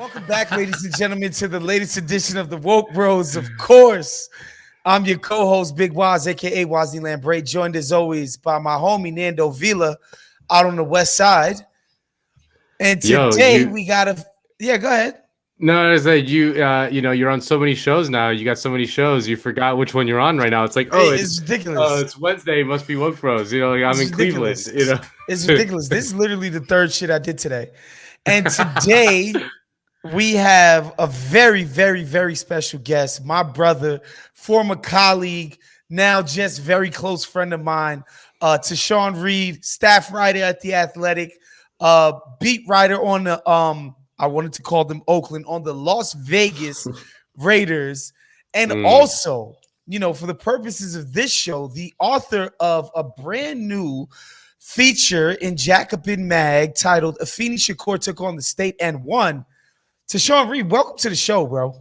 Welcome back, ladies and gentlemen, to the latest edition of the Woke Bros. Of course, I'm your co-host, Big Wos, aka Wosny Lambre, joined as always by my homie Nando Vila out on the west side. And Yo, today we got a go ahead. no, it's like you're on so many shows now. You got so many shows, you forgot which one you're on right now. It's like, It's ridiculous. it's Wednesday, it must be Woke Bros. Like I'm It's in ridiculous. Cleveland. It's ridiculous. This is literally the third shit I did today. And today we have a very, very, very special guest, my brother, former colleague, now just very close friend of mine, Tashan Reed, staff writer at The Athletic, beat writer on the, I wanted to call them Oakland, on the Las Vegas Raiders, and also, for the purposes of this show, the author of a brand new feature in Jacobin Mag titled Afeni Shakur Took on the State and Won. Tashan Reed, welcome to the show, bro.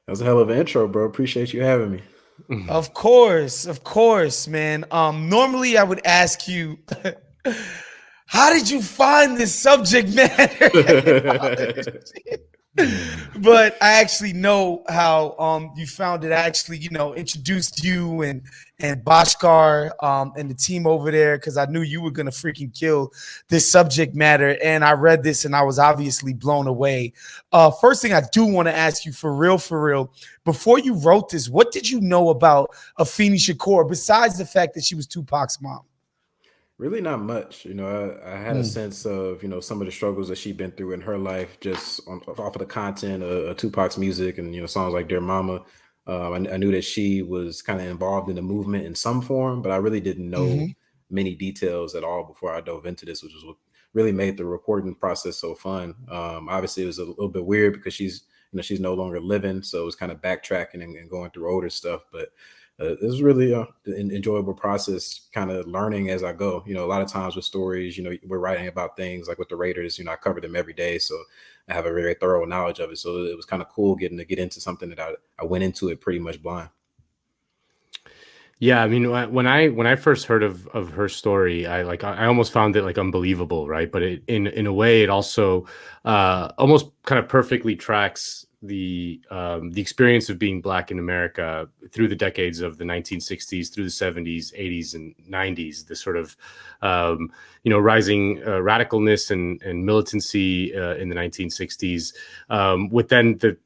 That was a hell of an intro, bro. Appreciate you having me. Of course, man. Normally I would ask you, how did you find this subject matter? But I actually know how you found it. I actually, introduced you and Bashkar and the team over there because I knew you were gonna freaking kill this subject matter. And I read this and I was obviously blown away. First thing I do want to ask you for real, before you wrote this, what did you know about Afeni Shakur besides the fact that she was Tupac's mom? Really not much. I had a sense of, some of the struggles that she'd been through in her life just off of the content of Tupac's music and, songs like Dear Mama. I knew that she was kind of involved in the movement in some form, but I really didn't know many details at all before I dove into this, which was what really made the reporting process so fun. Obviously, it was a little bit weird because she's no longer living. So it was kind of backtracking and going through older stuff. But it was really an enjoyable process, kind of learning as I go. A lot of times with stories, we're writing about things like with the Raiders, I cover them every day. So I have a very thorough knowledge of it. So it was kind of cool getting to get into something that I went into it pretty much blind. Yeah, I mean, when I first heard of her story, I almost found it like unbelievable, right? But in a way, it also almost kind of perfectly tracks the experience of being Black in America through the decades of the 1960s, through the 70s, 80s, and 90s. The sort of rising radicalness and militancy in the 1960s, with then the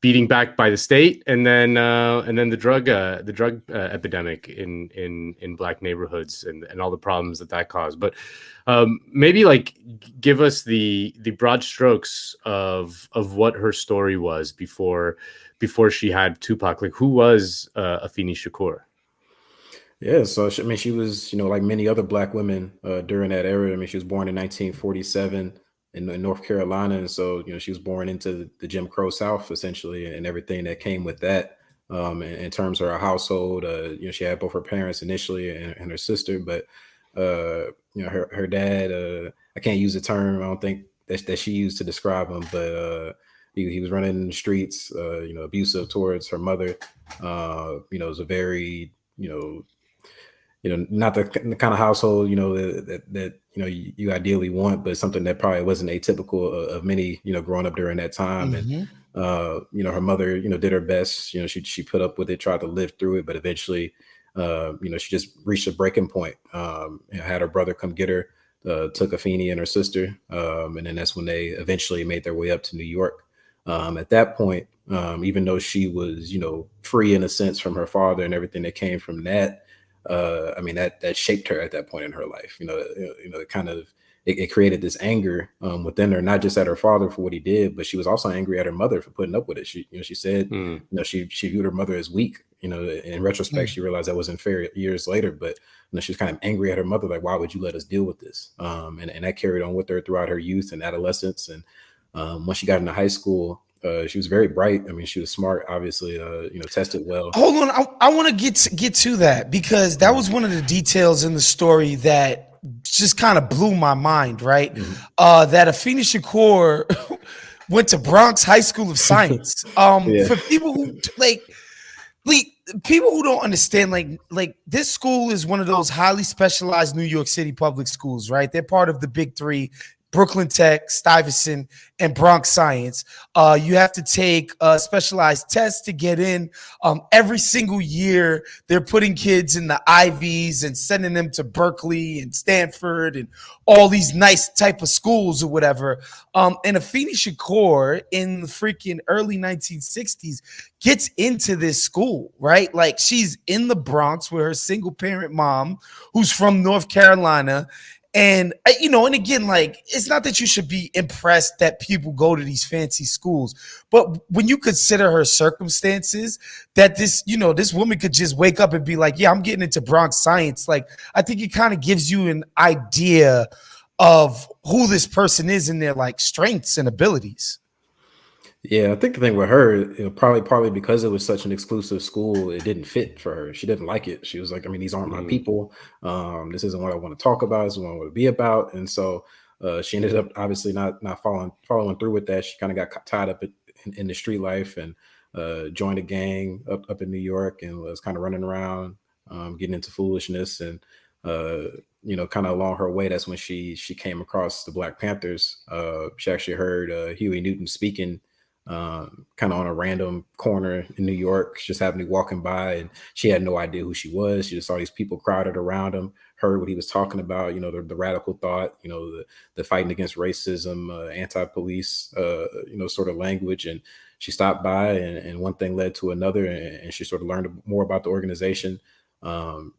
beating back by the state, and then the drug epidemic in Black neighborhoods and all the problems that caused. But maybe give us the broad strokes of what her story was before she had Tupac. Like, who was Afeni Shakur? Yeah, so she was like many other Black women during that era. I mean, she was born in 1947. In North Carolina. And so, she was born into the Jim Crow South, essentially, and everything that came with that. In terms of her household, she had both her parents initially and her sister, but, her dad, I can't use the term, I don't think that she used to describe him, but he was running in the streets, abusive towards her mother. It was a very, not the kind of household, that you ideally want, but something that probably wasn't atypical of many, growing up during that time. And, her mother, did her best, she put up with it, tried to live through it, but eventually, she just reached a breaking point. Had her brother come get her, took Afeni and her sister. And then that's when they eventually made their way up to New York. At that point, even though she was, free in a sense from her father and everything that came from that, that shaped her at that point in her life. It created this anger within her, not just at her father for what he did, but she was also angry at her mother for putting up with it. She said, she viewed her mother as weak. In retrospect, she realized that wasn't fair years later, but she was kind of angry at her mother, like, why would you let us deal with this? And that carried on with her throughout her youth and adolescence. And once she got into high school, she was very bright. I mean, she was smart, obviously, tested well. Hold on. I want to get to that because that was one of the details in the story that just kind of blew my mind, right? That Afeni Shakur went to Bronx High School of Science. For people who people who don't understand, like this school is one of those highly specialized New York City public schools, right? They're part of the big three. Brooklyn Tech, Stuyvesant, and Bronx Science. You have to take specialized tests to get in. Every single year, they're putting kids in the Ivies and sending them to Berkeley and Stanford and all these nice type of schools or whatever. And Afeni Shakur in the freaking early 1960s gets into this school, right? Like she's in the Bronx with her single parent mom who's from North Carolina. And, and again, like, it's not that you should be impressed that people go to these fancy schools, but when you consider her circumstances, that this woman could just wake up and be like, yeah, I'm getting into Bronx Science. Like, I think it kind of gives you an idea of who this person is and their like strengths and abilities. Yeah, I think the thing with her, probably because it was such an exclusive school, it didn't fit for her. She didn't like it. She was like, I mean, these aren't my people. This isn't what I want to talk about. This is what I want to be about. And so she ended up obviously not following through with that. She kind of got tied up in the street life and joined a gang up in New York and was kind of running around, getting into foolishness. And kind of along her way, that's when she came across the Black Panthers. She actually heard Huey Newton speaking kind of on a random corner in New York. She just happened to be walking by, and she had no idea who she was. She just saw these people crowded around him, heard what he was talking about, the radical thought, the fighting against racism, anti-police, sort of language. And she stopped by, and one thing led to another, and she sort of learned more about the organization.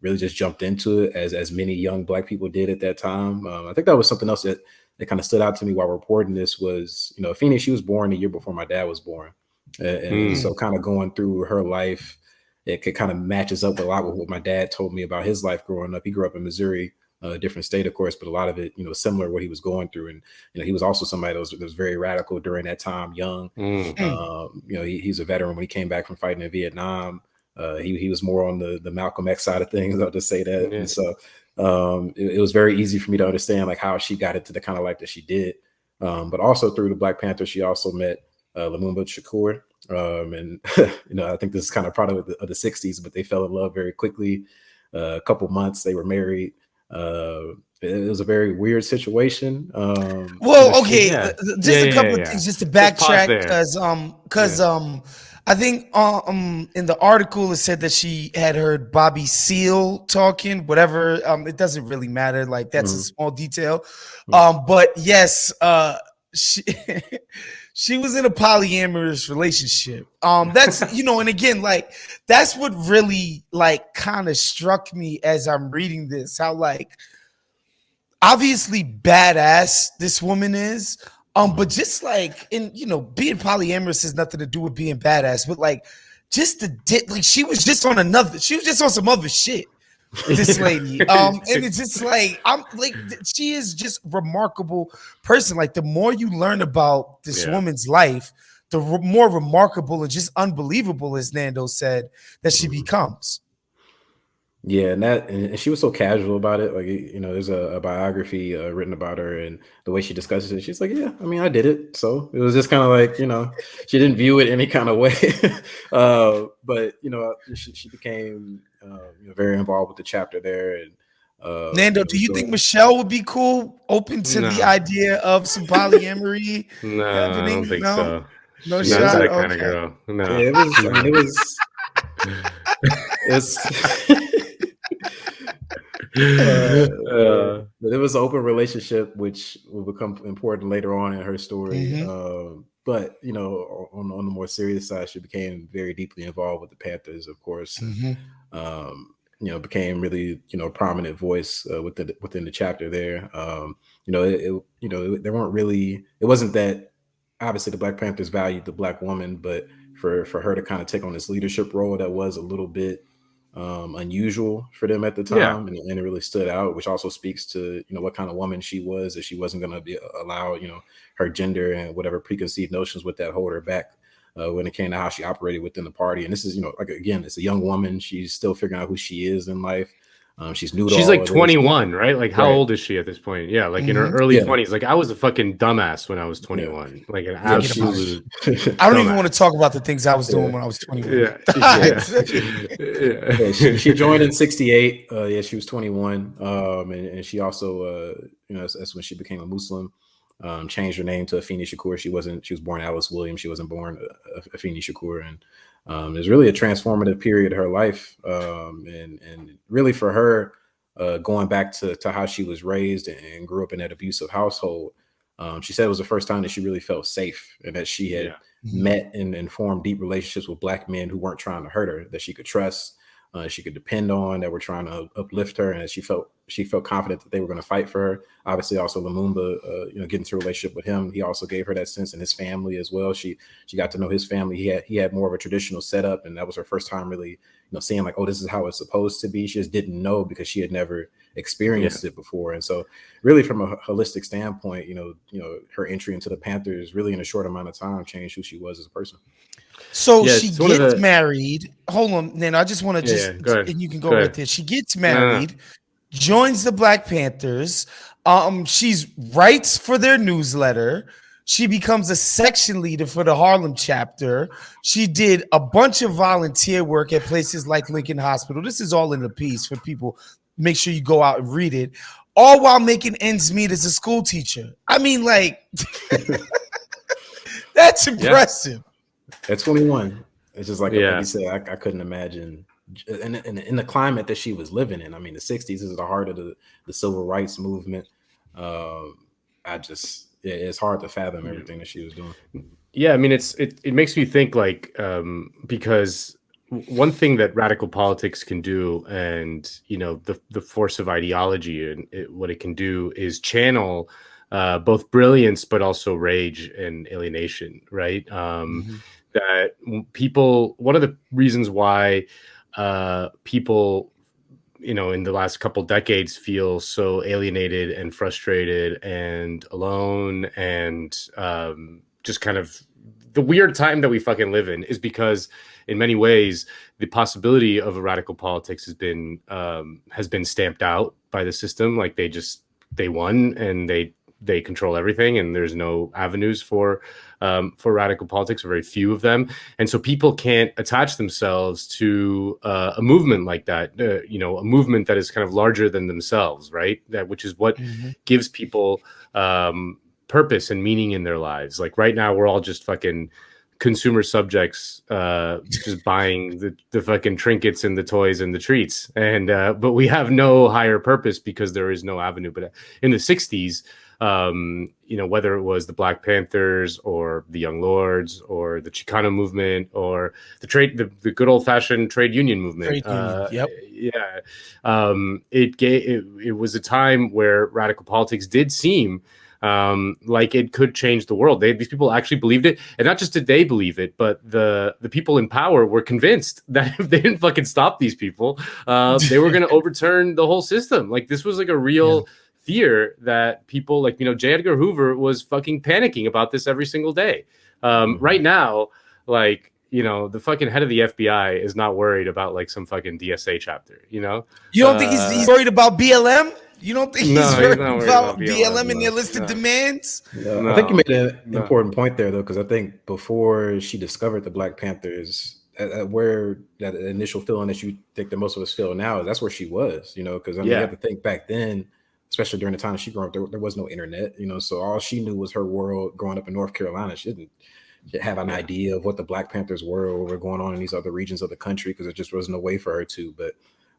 Really just jumped into it as many young Black people did at that time. I think that was something else that kind of stood out to me while reporting this was, Afeni, she was born a year before my dad was born. And so kind of going through her life, it could kind of matches up a lot with what my dad told me about his life growing up. He grew up in Missouri, a different state, of course, but a lot of it, similar to what he was going through. And, he was also somebody that was very radical during that time, young. He's a veteran when he came back from fighting in Vietnam. He was more on the Malcolm X side of things, I'll just say that. Yeah. And so it was very easy for me to understand like how she got into the kind of life that she did. But also through the Black Panther, she also met Lumumba Shakur. And, I think this is kind of product of the 60s, but they fell in love very quickly. A couple months, they were married. It was a very weird situation. Okay, just a couple of things just to backtrack because I think in the article it said that she had heard Bobby Seale talking, whatever. It doesn't really matter. Like that's a small detail. But yes, she she was in a polyamorous relationship. That's and again, like that's what really like kind of struck me as I'm reading this, how like obviously badass this woman is. But just like being polyamorous has nothing to do with being badass, but like just like she was just on some other shit. This lady. And it's just like she is just a remarkable person. Like the more you learn about this woman's life, the more remarkable and just unbelievable, as Nando said, that she becomes. Yeah, and she was so casual about it. Like, there's a biography written about her and the way she discusses it. She's like, yeah, I mean, I did it. So it was just kind of like, she didn't view it any kind of way. But, she became very involved with the chapter there. And Nando, do you think Michelle would be open to the idea of some polyamory? No, happening? I don't think so. No She's shot. That kind of girl. No, yeah, it was. I mean, it was. But it was an open relationship, which will become important later on in her story. But on the more serious side, she became very deeply involved with the Panthers, of course. Became really a prominent voice within the chapter there. There weren't really. It wasn't that obviously the Black Panthers valued the Black woman, but for her to kind of take on this leadership role that was a little bit unusual for them at the time, and it really stood out, which also speaks to what kind of woman she was, that she wasn't going to allow her gender and whatever preconceived notions with that hold her back when it came to how she operated within the party. And this is again, it's a young woman, she's still figuring out who she is in life. She's new to she's all like of 21, right? Like how old is she at this point? Yeah, like in her early 20s. Like I was a fucking dumbass when I was 21. Like an absolute I don't even want to talk about the things I was doing when I was 21. She joined in 68. She was 21. And she also that's when she became a Muslim. changed her name to Afeni Shakur. She was born Alice Williams. She wasn't born Afeni Shakur. And it was really a transformative period of her life. And really for her, going back to how she was raised and grew up in that abusive household, she said it was the first time that she really felt safe and that she had met and formed deep relationships with Black men who weren't trying to hurt her, that she could trust, she could depend on, that were trying to uplift her, and she felt confident that they were going to fight for her. Obviously, also Lumumba, getting into a relationship with him, he also gave her that sense, and his family as well. She got to know his family. He had more of a traditional setup, and that was her first time really, seeing like, oh, this is how it's supposed to be. She just didn't know because she had never experienced it before. And so, really, from a holistic standpoint, her entry into the Panthers really in a short amount of time changed who she was as a person. So she gets married. Hold on, Nano. I just want to and you can go right there. She gets married, joins the Black Panthers. She's writes for their newsletter. She becomes a section leader for the Harlem chapter. She did a bunch of volunteer work at places like Lincoln Hospital. This is all in the piece for people. Make sure you go out and read it. All while making ends meet as a school teacher. I mean, like, that's impressive. At 21, it's just like you said, I couldn't imagine in the climate that she was living in. I mean, the 60s is the heart of the civil rights movement. It's hard to fathom everything that she was doing. Yeah, I mean, it makes me think like because one thing that radical politics can do, and the force of ideology and what it can do is channel both brilliance but also rage and alienation, right? That people, one of the reasons why people, in the last couple decades feel so alienated and frustrated and alone and just kind of the weird time that we fucking live in is because in many ways the possibility of a radical politics has been stamped out by the system. Like they won and they control everything, and there's no avenues for radical politics, or very few of them. And so people can't attach themselves to a movement like that, a movement that is kind of larger than themselves, right? Which is what gives people purpose and meaning in their lives. Like right now, we're all just fucking consumer subjects, just buying the fucking trinkets and the toys and the treats. And but we have no higher purpose because there is no avenue. But in the 60s, whether it was the Black Panthers or the Young Lords or the Chicano movement or the good old fashioned trade union movement. It was a time where radical politics did seem like it could change the world. These people actually believed it, and not just did they believe it, but the people in power were convinced that if they didn't fucking stop these people, they were going to overturn the whole system. Like this was like a real fear that people like, J. Edgar Hoover was fucking panicking about this every single day. Right now, like, the fucking head of the FBI is not worried about like some fucking DSA chapter, You don't think he's worried about BLM? You don't think he's worried about BLM and their listed demands? I think you made an important point there, though, because I think before she discovered the Black Panthers, where that initial feeling that you think that most of us feel now, that's where she was, because you have to think back then, especially during the time she grew up, there was no internet, so all she knew was her world growing up in North Carolina. She didn't have an idea of what the Black Panthers were or what were going on in these other regions of the country because it just wasn't a way for her to. But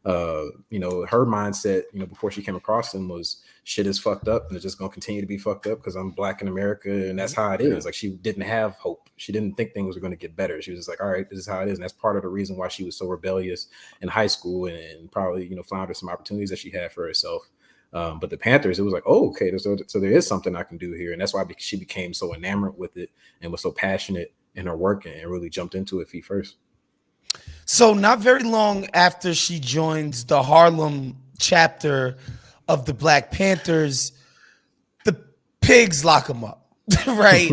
her mindset, before she came across them was shit is fucked up and it's just going to continue to be fucked up because I'm Black in America and that's how it is. Like she didn't have hope. She didn't think things were going to get better. She was just like, all right, this is how it is. And that's part of the reason why she was so rebellious in high school and probably, floundered some opportunities that she had for herself. But the Panthers, it was like, oh, okay, so there is something I can do here. And that's why she became so enamored with it and was so passionate in her work and really jumped into it feet first. So not very long after she joins the Harlem chapter of the Black Panthers, the pigs lock them up, right?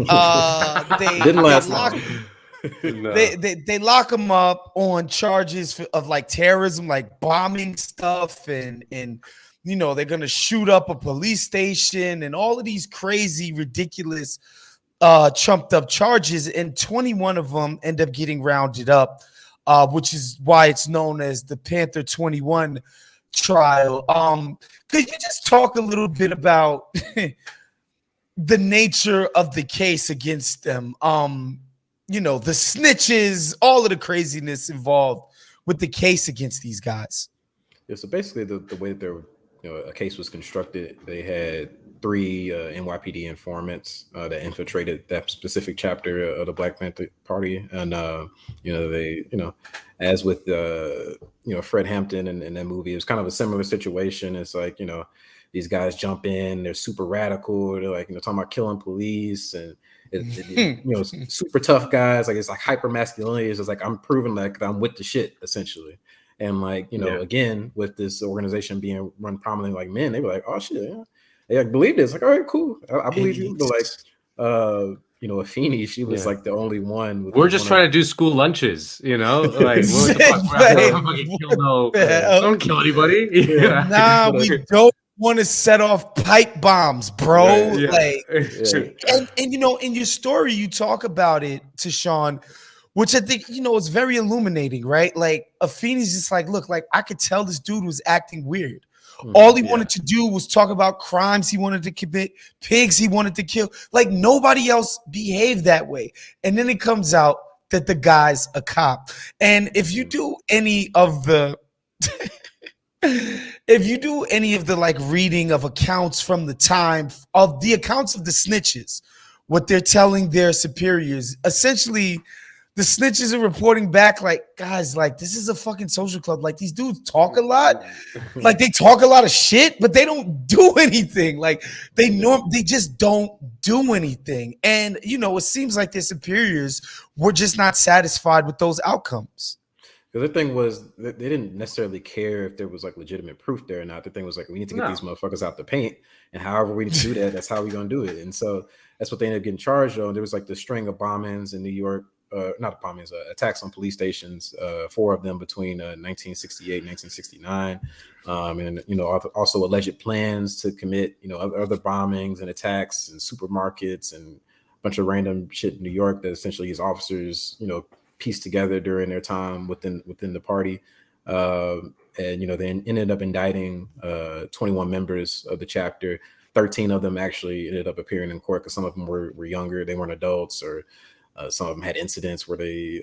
They lock them up on charges of like terrorism, like bombing stuff, and they're gonna shoot up a police station and all of these crazy, ridiculous, trumped up charges, and 21 of them end up getting rounded up. Which is why it's known as the Panther 21 trial. Could you just talk a little bit about the nature of the case against them. You know, the snitches, all of the craziness involved with the case against these guys. Yeah, so basically, the way that a case was constructed, they had three NYPD informants that infiltrated that specific chapter of the Black Panther Party, and as with Fred Hampton and that movie, it was kind of a similar situation. It's like these guys jump in, they're super radical, they're like talking about killing police and. Super tough guys. Like it's like hyper masculinity. It's just like I'm proving like I'm with the shit essentially. And like again, with this organization being run prominently like men, they were like, oh shit, yeah. They like believe this. Like, all right, cool, I believe you. But like, Afeni, she was like the only one. We're just trying to do school lunches, like what the fuck? Don't kill anybody. Nah, we don't want to set off pipe bombs, bro. And in your story, you talk about it, Tashan, which I think, is very illuminating, right? Like Afeni's just like, look, like I could tell this dude was acting weird. All he wanted to do was talk about crimes he wanted to commit, pigs he wanted to kill. Like nobody else behaved that way. And then it comes out that the guy's a cop. And if you do any of the like reading of accounts from the time of the accounts of the snitches, what they're telling their superiors, essentially the snitches are reporting back like, guys, like this is a fucking social club. Like these dudes talk a lot, like they talk a lot of shit, but they don't do anything. Like they just don't do anything. And it seems like their superiors were just not satisfied with those outcomes. The other thing was that they didn't necessarily care if there was like legitimate proof there or not. The thing was like, we need to get these motherfuckers out the paint, and however we need to do that, that's how we're gonna do it. And so that's what they ended up getting charged on. There was like the string of bombings in New York, not bombings, attacks on police stations, 4 of them between 1968 and 1969, and also alleged plans to commit other bombings and attacks in supermarkets and a bunch of random shit in New York that essentially his officers pieced together during their time within the party, and they ended up indicting 21 members of the chapter. 13 of them actually ended up appearing in court because some of them were younger, they weren't adults, or some of them had incidents where they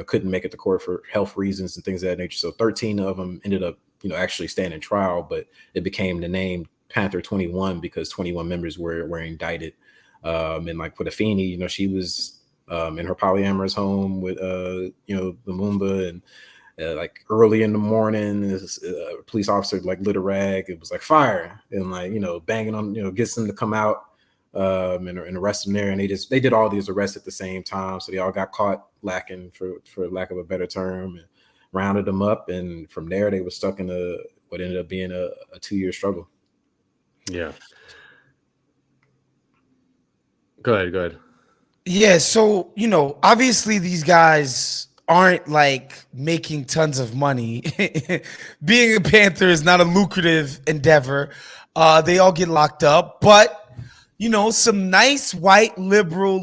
couldn't make it to court for health reasons and things of that nature. So 13 of them ended up actually standing trial, but it became the name Panther 21 because 21 members were indicted. And like with Afeni, she was in her polyamorous home with Lumumba, and like early in the morning, this police officer like lit a rag. It was like fire, and like banging on gets them to come out and arrest them there. And they did all these arrests at the same time, so they all got caught lacking, for lack of a better term, and rounded them up. And from there, they were stuck in what ended up being a 2-year struggle. Yeah. Go ahead. Yeah, so obviously these guys aren't like making tons of money. Being a Panther is not a lucrative endeavor. They all get locked up, but some nice white liberal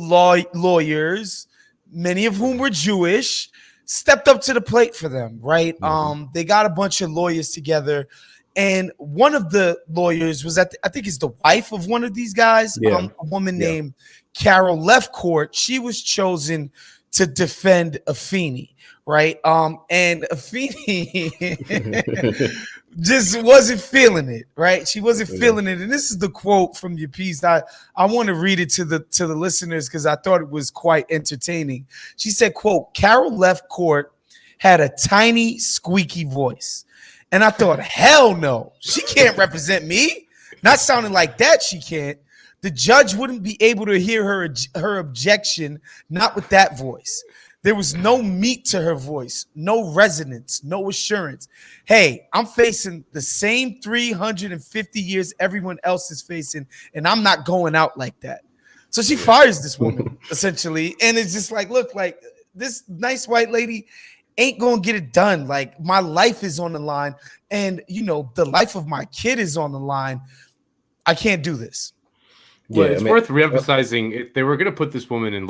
lawyers, many of whom were Jewish, stepped up to the plate for them, right? Mm-hmm. They got a bunch of lawyers together, and one of the lawyers was I think it's the wife of one of these guys, a woman named Carol Lefcourt. She was chosen to defend Afeni, right? And Afeni just wasn't feeling it, right? She wasn't feeling it. And this is the quote from your piece. I want to read it to the listeners because I thought it was quite entertaining. She said, quote, "Carol Lefcourt had a tiny, squeaky voice. And I thought, hell no, she can't represent me. Not sounding like that, she can't. The judge wouldn't be able to hear her objection, not with that voice. There was no meat to her voice, no resonance, no assurance. Hey, I'm facing the same 350 years everyone else is facing, and I'm not going out like that." So she fires this woman, essentially. And it's just like, look, like this nice white lady ain't gonna get it done. Like my life is on the line, and the life of my kid is on the line. I can't do this. Well, it's worth reemphasizing. If they were going to put this woman in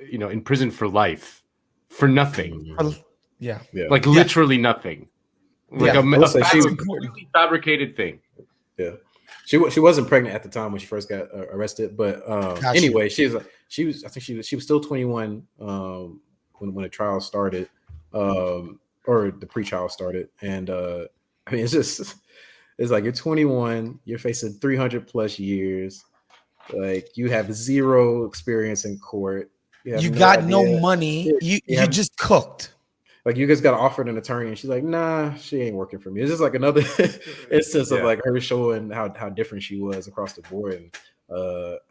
in prison for life, for nothing. Literally nothing. Like a completely fabricated thing. Yeah. She wasn't pregnant at the time when she first got arrested, but anyway, she was I think she was still 21 when the trial started, or the pre-trial started, and I mean it's like you're 21, you're facing 300 plus years, like you have zero experience in court, you have You no got no idea, money. You have just cooked. like you just got offered an attorney, and she's like, "Nah, she ain't working for me." It's just like another instance of like her showing how different she was across the board. And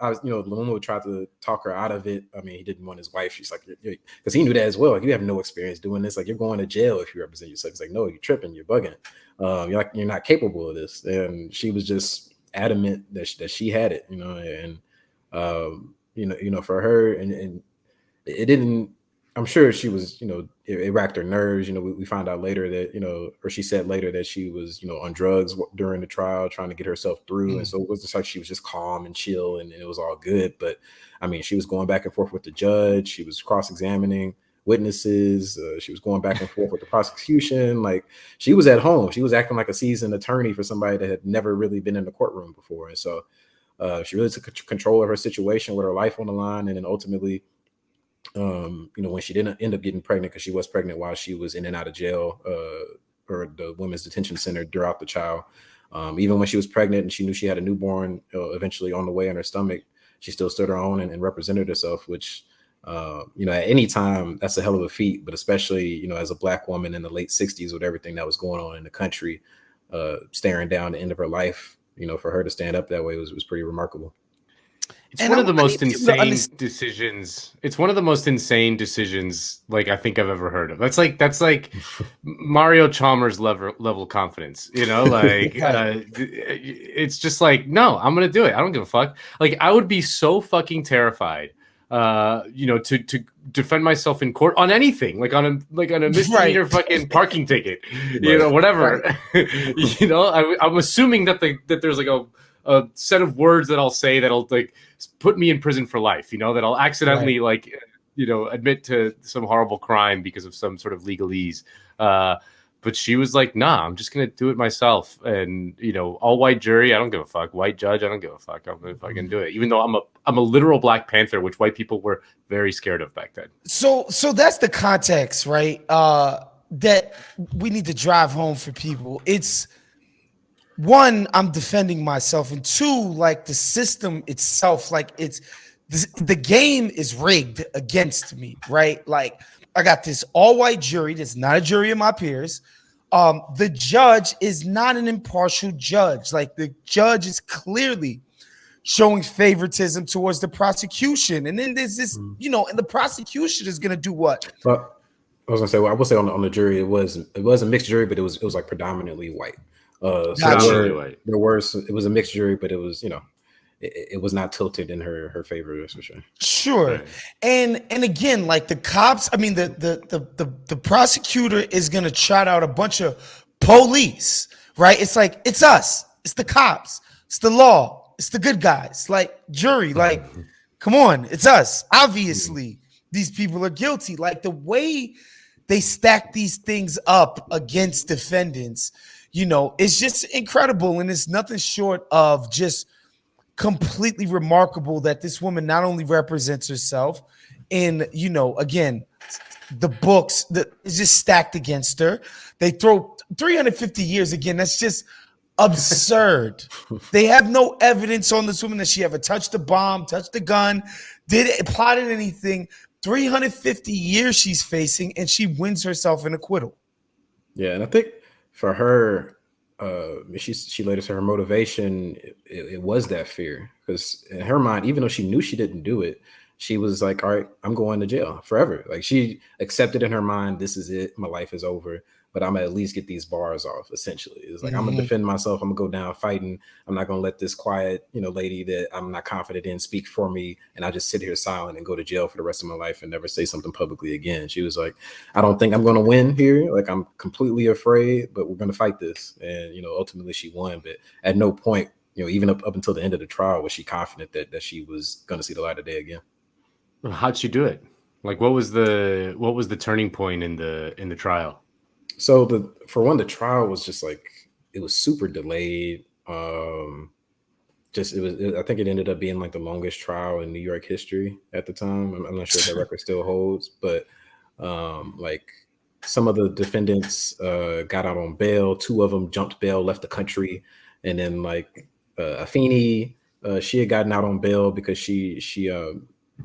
I was, Luma tried to talk her out of it. I mean, he didn't want his wife. She's like, because he knew that as well. Like, you have no experience doing this. Like, you're going to jail if you represent yourself. He's like, no, you're tripping. You're bugging. You're not capable of this. And she was just adamant that she had it. And for her, and it didn't. I'm sure she was, it racked her nerves. We found out later that, or she said later that she was, on drugs during the trial, trying to get herself through. And so it was just like she was just calm and chill, and it was all good. But I mean, she was going back and forth with the judge. She was cross-examining witnesses. She was going back and forth with the prosecution. Like, she was at home. She was acting like a seasoned attorney for somebody that had never really been in the courtroom before. And so she really took control of her situation with her life on the line. And then ultimately, when she didn't end up getting pregnant, because she was pregnant while she was in and out of jail or the women's detention center throughout the trial. Even when she was pregnant and she knew she had a newborn eventually on the way in her stomach, she still stood her own and represented herself, which, at any time, that's a hell of a feat. But especially, as a Black woman in the late 60s with everything that was going on in the country, staring down the end of her life, for her to stand up that way was pretty remarkable. It's one of the most insane decisions. It's one of the most insane decisions, like, I think I've ever heard of. That's like Mario Chalmers level confidence, like it's just like, no, I'm going to do it. I don't give a fuck. Like, I would be so fucking terrified, to defend myself in court on anything, like on a misdemeanor fucking parking ticket, whatever. Right. I'm assuming that there's like a set of words that I'll say that'll like put me in prison for life, that I'll accidentally admit to some horrible crime because of some sort of legalese. But she was like, nah, I'm just going to do it myself. And, all white jury, I don't give a fuck. White judge, I don't give a fuck. I'm going to fucking do it. Even though I'm a literal Black Panther, which white people were very scared of back then. So that's the context, right? That we need to drive home for people. It's, one, I'm defending myself, and two, like, the system itself, like, it's the game is rigged against me, right? Like, I got this all-white jury that's not a jury of my peers. The judge is not an impartial judge. Like, the judge is clearly showing favoritism towards the prosecution, and then there's this, and the prosecution is gonna do what? Well, I was gonna say, I would say on the jury, it was a mixed jury, but it was like predominantly white. It was a mixed jury, but it was, it was not tilted in her favor, for sure. Sure. Right. And again, like, the cops, I mean, the prosecutor is gonna trot out a bunch of police, right? It's like, it's us, it's the cops, it's the law, it's the good guys, like, jury, like, come on, it's us. Obviously, these people are guilty. Like, the way they stack these things up against defendants, it's just incredible. And it's nothing short of just completely remarkable that this woman not only represents herself in, again, the books that is just stacked against her. They throw 350 years again. That's just absurd. They have no evidence on this woman that she ever touched a bomb, touched a gun, plotted anything. 350 years she's facing, and she wins herself an acquittal. Yeah, and I think for her, she later said her motivation, it was that fear, because in her mind, even though she knew she didn't do it, she was like, all right, I'm going to jail forever. Like, she accepted in her mind, this is it, my life is over, but I'm gonna at least get these bars off, essentially. It's like, I'm gonna defend myself, I'm gonna go down fighting. I'm not gonna let this quiet, lady that I'm not confident in speak for me, and I just sit here silent and go to jail for the rest of my life and never say something publicly again. She was like, I don't think I'm gonna win here. Like, I'm completely afraid, but we're gonna fight this. And, ultimately she won, but at no point, even up until the end of the trial, was she confident that she was gonna see the light of day again. How'd she do it? Like, what was the turning point in the trial? So the trial was just like, it was super delayed. I think it ended up being like the longest trial in New York history at the time. I'm not sure if that record still holds, but like some of the defendants got out on bail. 2 of them jumped bail, left the country, and then like Afeni, she had gotten out on bail because she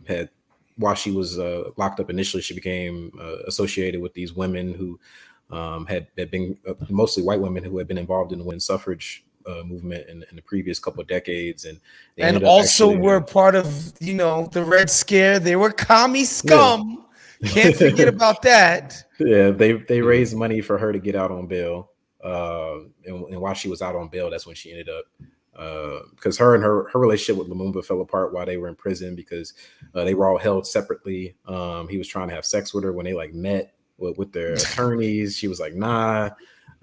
had, while she was locked up initially, she became associated with these women who had been mostly white women who had been involved in the women's suffrage movement in the previous couple of decades, and they And ended up also actually were part of, the Red Scare. They were commie scum. Can't forget about that. Yeah, they raised money for her to get out on bail, and while she was out on bail, that's when she ended up, because her and her relationship with Lumumba fell apart while they were in prison, because they were all held separately. He was trying to have sex with her when they like met with their attorneys. She was like, nah.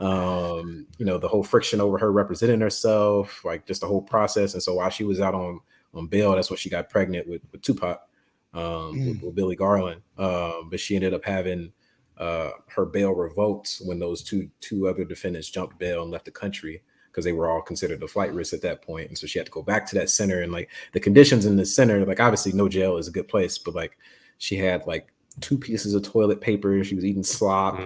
The whole friction over her representing herself, like just the whole process. And so while she was out on bail, that's when she got pregnant with Tupac, with Billy Garland. But she ended up having her bail revoked when those two other defendants jumped bail and left the country, because they were all considered a flight risk at that point. And so she had to go back to that center, and like the conditions in the center, like obviously no jail is a good place, but like she had like 2 pieces of toilet paper. She was eating slop.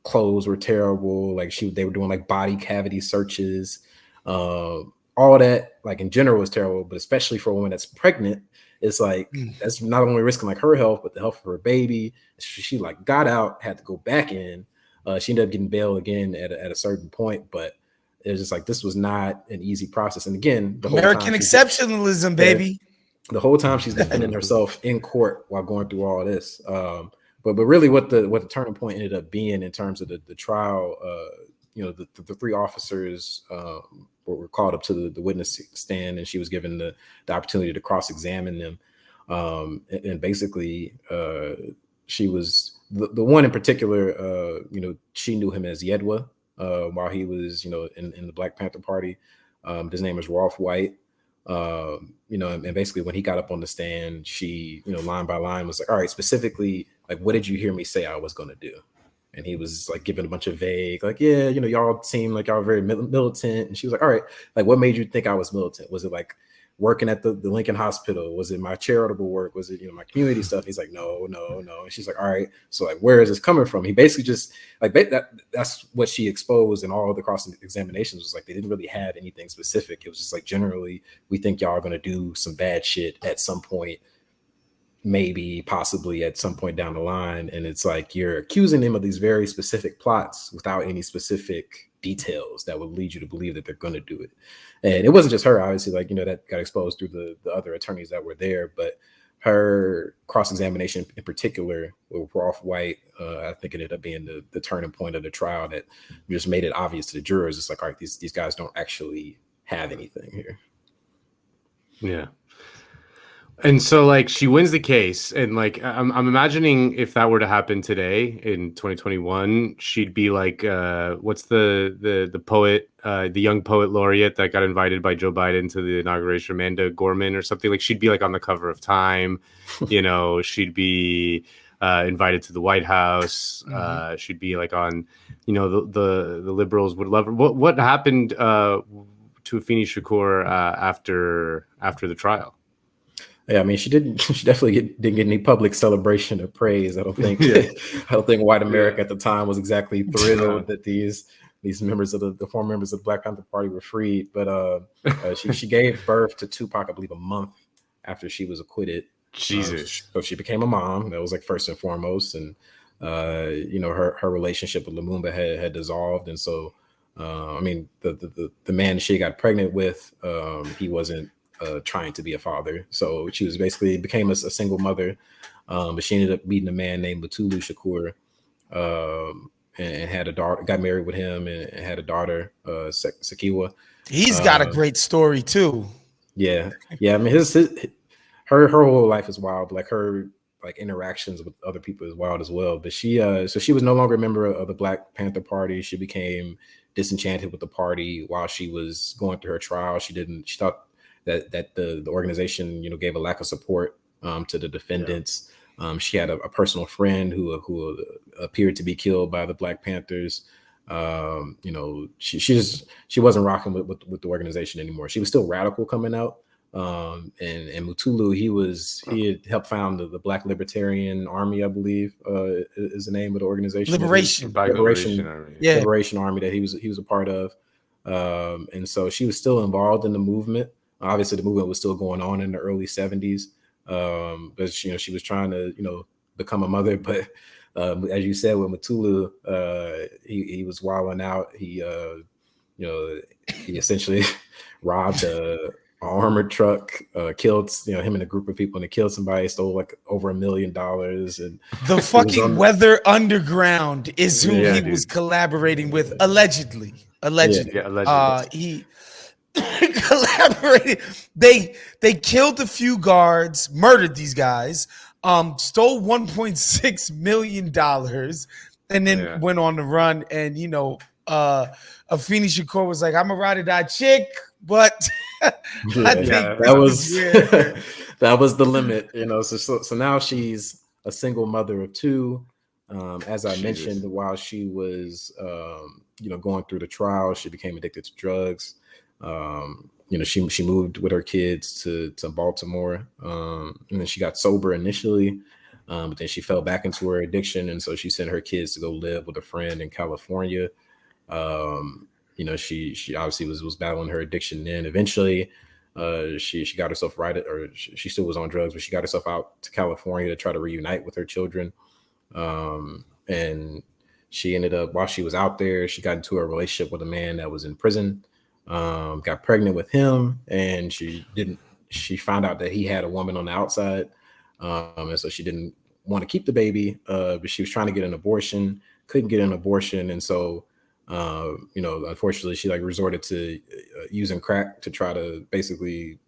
Clothes were terrible. Like they were doing like body cavity searches. All that, like in general, was terrible, but especially for a woman that's pregnant, it's like that's not only risking like her health, but the health of her baby. She like got out, had to go back in. She ended up getting bail again at a certain point, but it was just like this was not an easy process. And again, the American exceptionalism, baby. The whole time she's defending herself in court while going through all this. But really, what the turning point ended up being in terms of the trial, the 3 officers were called up to the witness stand, and she was given the opportunity to cross-examine them. And basically, she was the one in particular. She knew him as Yedwa while he was, in the Black Panther Party. His name is Rolf White. And basically when he got up on the stand, she, line by line was like, all right, specifically, like, what did you hear me say I was going to do? And he was like giving a bunch of vague, like, yeah, y'all seem like y'all very militant. And she was like, all right, like, what made you think I was militant? Was it like working at the Lincoln Hospital? Was it my charitable work? Was it, my community stuff? He's like, no. And she's like, all right, so like, where is this coming from? He basically just like, that's what she exposed in all of the cross examinations, was like, they didn't really have anything specific. It was just like, generally, we think y'all are going to do some bad shit at some point, maybe possibly at some point down the line. And it's like, you're accusing them of these very specific plots without any specific details that would lead you to believe that they're going to do it. And it wasn't just her, obviously, like, that got exposed through the other attorneys that were there, but her cross-examination in particular with Rolf White, I think it ended up being the turning point of the trial that just made it obvious to the jurors. It's like, all right, these guys don't actually have anything here. Yeah. And so, like, she wins the case, and like, I'm imagining if that were to happen today in 2021, she'd be like, what's the poet, the young poet laureate that got invited by Joe Biden to the inauguration, Amanda Gorman or something? Like, she'd be like on the cover of Time, she'd be invited to the White House. She'd be like on, the liberals would love her. What happened to Afeni Shakur after the trial? Yeah, I mean, she definitely didn't get any public celebration or praise. I don't think white America at the time was exactly thrilled that these members of the former members of the Black Panther Party were freed. But she gave birth to Tupac, I believe, a month after she was acquitted. Jesus. So she became a mom. That was like first and foremost. And her relationship with Lumumba had dissolved. And so I mean, the man she got pregnant with, he wasn't trying to be a father. So she was basically became a single mother. But she ended up meeting a man named Batulu Shakur, and had a daughter, got married with him, and had a daughter, Sakiwa. He's got a great story too. Yeah. I mean, her whole life is wild. Like her interactions with other people is wild as well. But she was no longer a member of the Black Panther Party. She became disenchanted with the party while she was going through her trial. She thought that the organization, gave a lack of support to the defendants. Yeah. She had a personal friend who appeared to be killed by the Black Panthers. You know, she wasn't rocking with the organization anymore. She was still radical coming out. And Mutulu, he had helped found the Black Libertarian Army, I believe, is the name of the organization. Liberation. Black Liberation Army. Yeah. Liberation Army that he was a part of. And so she was still involved in the movement. Obviously, the movement was still going on in the early 70s. But she was trying to, become a mother. But as you said, with Mutulu, he was wilding out. He essentially robbed a armored truck, killed him and a group of people, and they killed somebody, stole like over $1 million. And the fucking Weather Underground is who he was collaborating with, allegedly. Yeah, allegedly. He collaborated. They killed a few guards, murdered these guys, stole $1.6 million, and then went on the run. And Afeni Shakur was like, "I'm a ride or die chick," but I think that was the limit, So now she's a single mother of two. As I mentioned, while she was going through the trial, she became addicted to drugs. She moved with her kids to Baltimore, and then she got sober initially, but then she fell back into her addiction, and so she sent her kids to go live with a friend in California. She obviously was battling her addiction. Then eventually, she got herself right, or she still was on drugs, but she got herself out to California to try to reunite with her children. And she ended up, while she was out there, she got into a relationship with a man that was in prison, got pregnant with him, and she found out that he had a woman on the outside. And so she didn't want to keep the baby, but she was trying to get an abortion, couldn't get an abortion. And so, unfortunately she resorted to using crack to try to basically,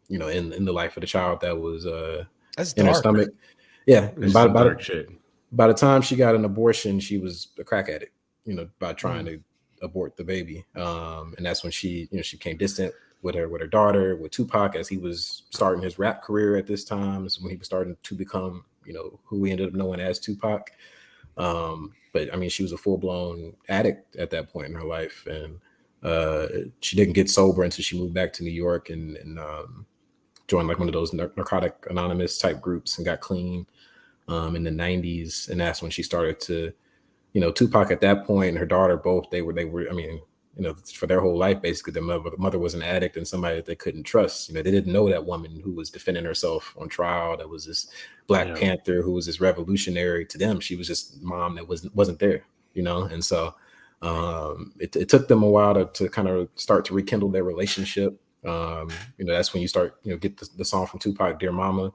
in the life of the child that was in her stomach. Yeah. And by the time she got an abortion, she was a crack addict, by trying to abort the baby. And that's when she became distant with her daughter, with Tupac, as he was starting his rap career at this time. Is when he was starting to become, who we ended up knowing as Tupac. But I mean, she was a full-blown addict at that point in her life, and she didn't get sober until she moved back to New York and joined one of those Narcotic Anonymous type groups and got clean in the 90s. And that's when she started to, Tupac at that point and her daughter both, they were I mean, for their whole life, basically, the mother was an addict and somebody that they couldn't trust. They didn't know that woman who was defending herself on trial, that was this Black Panther, who was this revolutionary. To them, she was just mom that wasn't there, And so it took them a while to kind of start to rekindle their relationship. That's when you start, get the song from Tupac, "Dear Mama,"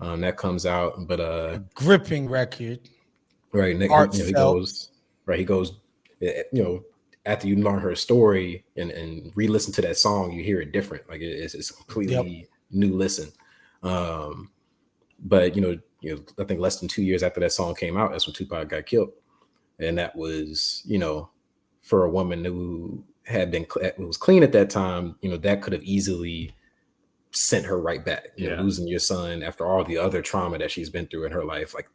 that comes out. But a gripping record, right? He goes, after you learn her story and re-listen to that song, you hear it different. Like it's a completely new listen. But I think less than 2 years after that song came out, that's when Tupac got killed, and that was for a woman who was clean at that time, that could have easily sent her right back. Losing your son after all the other trauma that she's been through in her life, like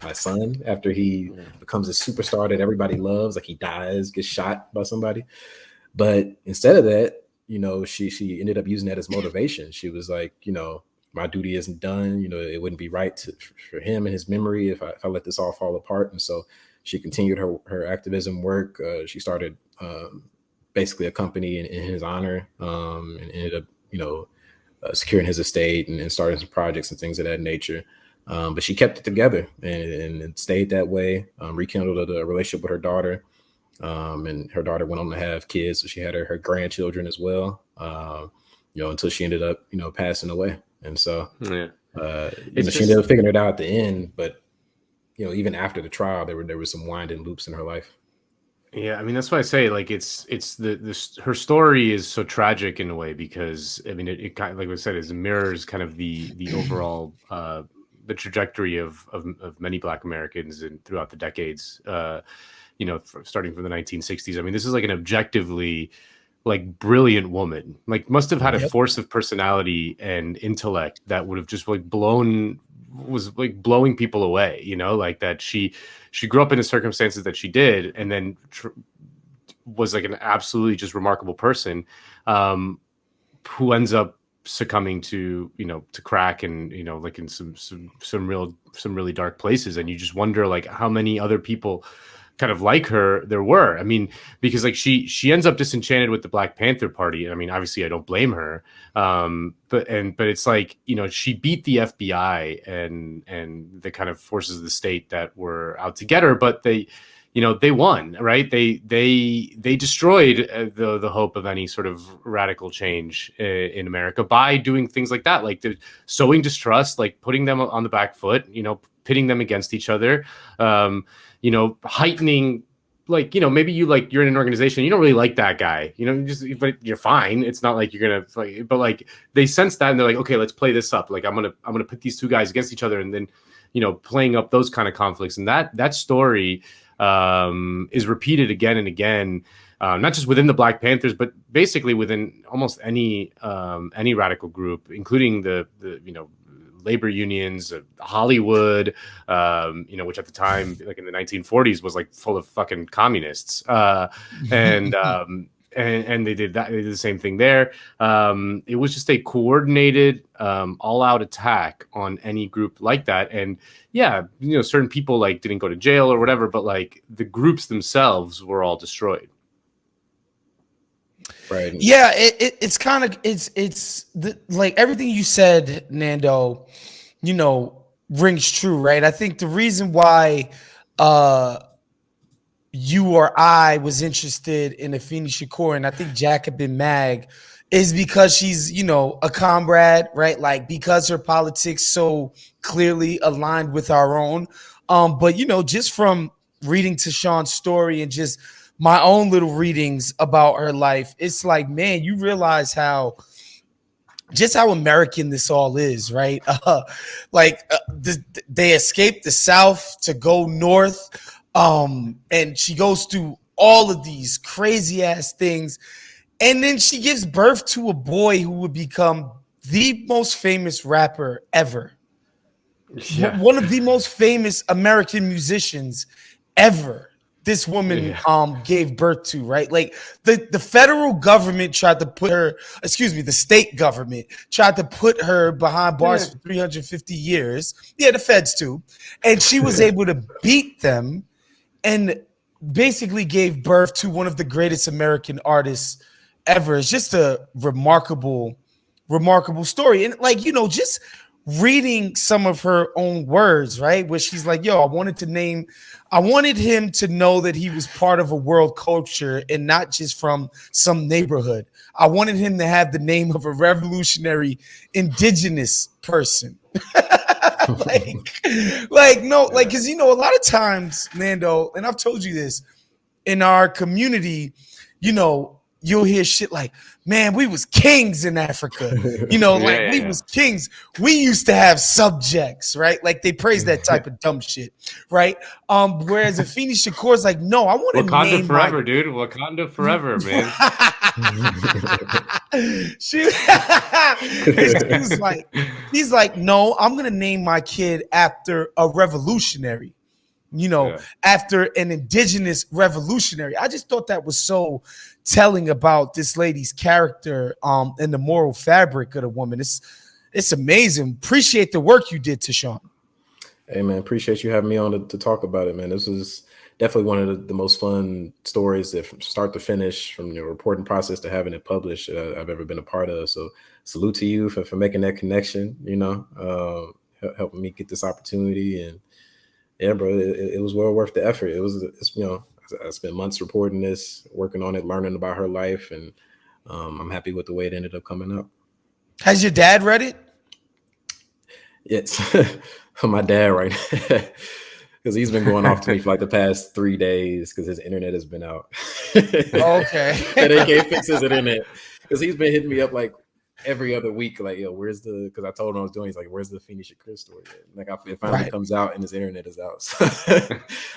my son, after he becomes a superstar that everybody loves, like he dies, gets shot by somebody. But instead of that, she ended up using that as motivation. She was like, my duty isn't done. It wouldn't be right for him and his memory if I let this all fall apart. And so she continued her activism work. She started basically a company in his honor, and ended up, securing his estate and starting some projects and things of that nature. But she kept it together and stayed that way, rekindled a relationship with her daughter. And her daughter went on to have kids. So she had her grandchildren as well, until she ended up, passing away. And so she ended up figuring it out at the end. But, even after the trial, there was some winding loops in her life. Yeah, I mean, that's why I say, like, it's her story is so tragic in a way, because I mean, it kind of, like we said, it mirrors kind of the overall the trajectory of many Black Americans and throughout the decades, starting from the 1960s. I mean, this is like an objectively brilliant woman, must have had a force of personality and intellect that would have just blown was like blowing people away, you know, like that she grew up in the circumstances that she did, and then was like an absolutely just remarkable person, who ends up succumbing to, you know, to crack, and, you know, like in some really dark places. And you just wonder like how many other people kind of like her there were. I mean, because like she ends up disenchanted with the Black Panther Party. I mean, obviously I don't blame her. But it's like, you know, she beat the FBI and the kind of forces of the state that were out to get her, but they, you know, they won, right? They destroyed the hope of any sort of radical change in America by doing things like that, like sowing distrust, like putting them on the back foot, you know, pitting them against each other, you know, heightening, like, you know, maybe you're in an organization, you don't really like that guy, you know, but you're fine. It's not like you're gonna, like, but like they sense that and they're like, okay, let's play this up. Like I'm gonna put these two guys against each other, and then, you know, playing up those kind of conflicts. And that story is repeated again and again, not just within the Black Panthers, but basically within almost any radical group, including the you know, labor unions, Hollywood, you know, which at the time, like in the 1940s, was like full of fucking communists, and they did that. They did the same thing there. It was just a coordinated, all-out attack on any group like that. And yeah, you know, certain people like didn't go to jail or whatever, but like the groups themselves were all destroyed. Right. Yeah, it's kind of like everything you said, Nando, you know, rings true, right? I think the reason why you or I was interested in Afeni Shakur, and I think Jacobin Mag, is because she's, you know, a comrade, right? Like, because her politics so clearly aligned with our own. But, you know, just from reading Tashan's story and just my own little readings about her life, it's like, man, you realize how American this all is, right? They escaped the South to go north, and she goes through all of these crazy ass things, and then she gives birth to a boy who would become the most famous rapper ever. Yeah. One of the most famous American musicians ever. This woman gave birth to, right? Like the federal government tried to put her, the state government tried to put her behind bars for 350 years. Yeah, the feds too. And she was able to beat them and basically gave birth to one of the greatest American artists ever. It's just a remarkable story. And like, you know, just reading some of her own words, right? Where she's like, yo, I wanted him to know that he was part of a world culture and not just from some neighborhood. I wanted him to have the name of a revolutionary indigenous person. Because, you know, a lot of times, Nando, and I've told you this, in our community, you know, you'll hear shit like, man, we was kings in Africa. You know, we was kings. We used to have subjects, right? Like they praise that type of dumb shit, right? Whereas Afeni Shakur's like, no, I want to name Wakanda forever, dude. Wakanda forever, man. she was like, he's like, no, I'm gonna name my kid after a revolutionary. You know, after an indigenous revolutionary. I just thought that was so telling about this lady's character and the moral fabric of the woman. It's amazing. Appreciate the work you did, Tashan. Hey, man, appreciate you having me on to talk about it, man. This was definitely one of the most fun stories that from start to finish, from your reporting process to having it published, I've ever been a part of. So salute to you for making that connection, you know, helping me get this opportunity. And yeah, bro, it was well worth the effort. It's you know, I spent months reporting this, working on it, learning about her life, and I'm happy with the way it ended up coming up. Has your dad read it? It's my dad right now, because he's been going off to me for like the past 3 days because his internet has been out. Okay. And they can't fix his internet because he's been hitting me up like every other week, like, yo, because I told him I was doing, he's like, where's the Afeni Shakur story? Like, it finally comes out and his internet is out. So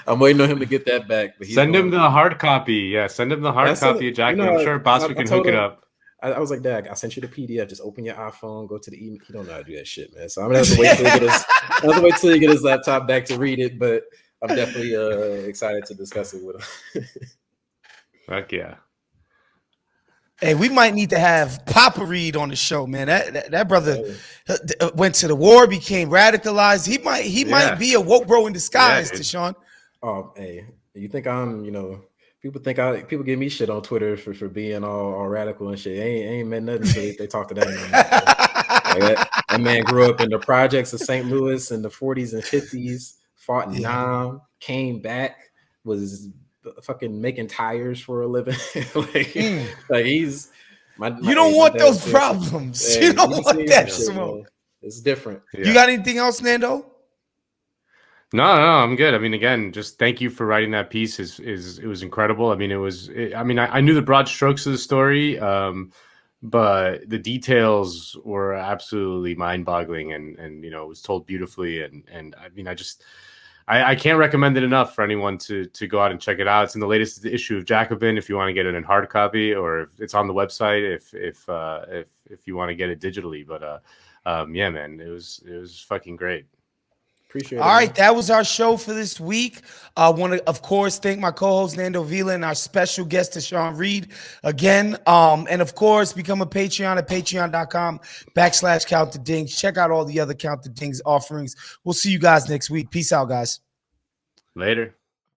I'm waiting on him to get that back. But send him the hard copy. Yeah, send him the hard copy of Jackie. I'm sure Bosco can hook it up. I was like, Dad, I sent you the PDF. Just open your iPhone, go to the email. He don't know how to do that shit, man. So I'm gonna have to wait till he get his. I have to wait till he get his laptop back to read it. But I'm definitely excited to discuss it with him. Fuck yeah. Hey, we might need to have Papa Reed on the show, man. That brother went to the war, became radicalized. He might be a woke bro in disguise, Tashan. Oh, hey, you think I'm, people people give me shit on Twitter for being all radical and shit. Ain't meant nothing until they talk to that man. That man grew up in the projects of St. Louis in the 40s and 50s, fought in Nam, came back, was fucking making tires for a living. like he's you don't want those problems. Hey, you don't want that smoke. Man. It's different. Yeah. You got anything else, Nando? No, I'm good. I mean, again, just thank you for writing that piece. It was incredible. I mean, I knew the broad strokes of the story, but the details were absolutely mind-boggling, and it was told beautifully. And I mean, I can't recommend it enough for anyone to go out and check it out. It's in the latest issue of Jacobin if you want to get it in hard copy, or if it's on the website if you want to get it digitally. But yeah, man, it was fucking great. Appreciate it. All right, that was our show for this week. I want to, of course, thank my co-host Nando Vila and our special guest Tashan Reed again. And of course, become a Patreon at patreon.com/Count the Dings. Check out all the other Count the Dings offerings. We'll see you guys next week. Peace out, guys. Later.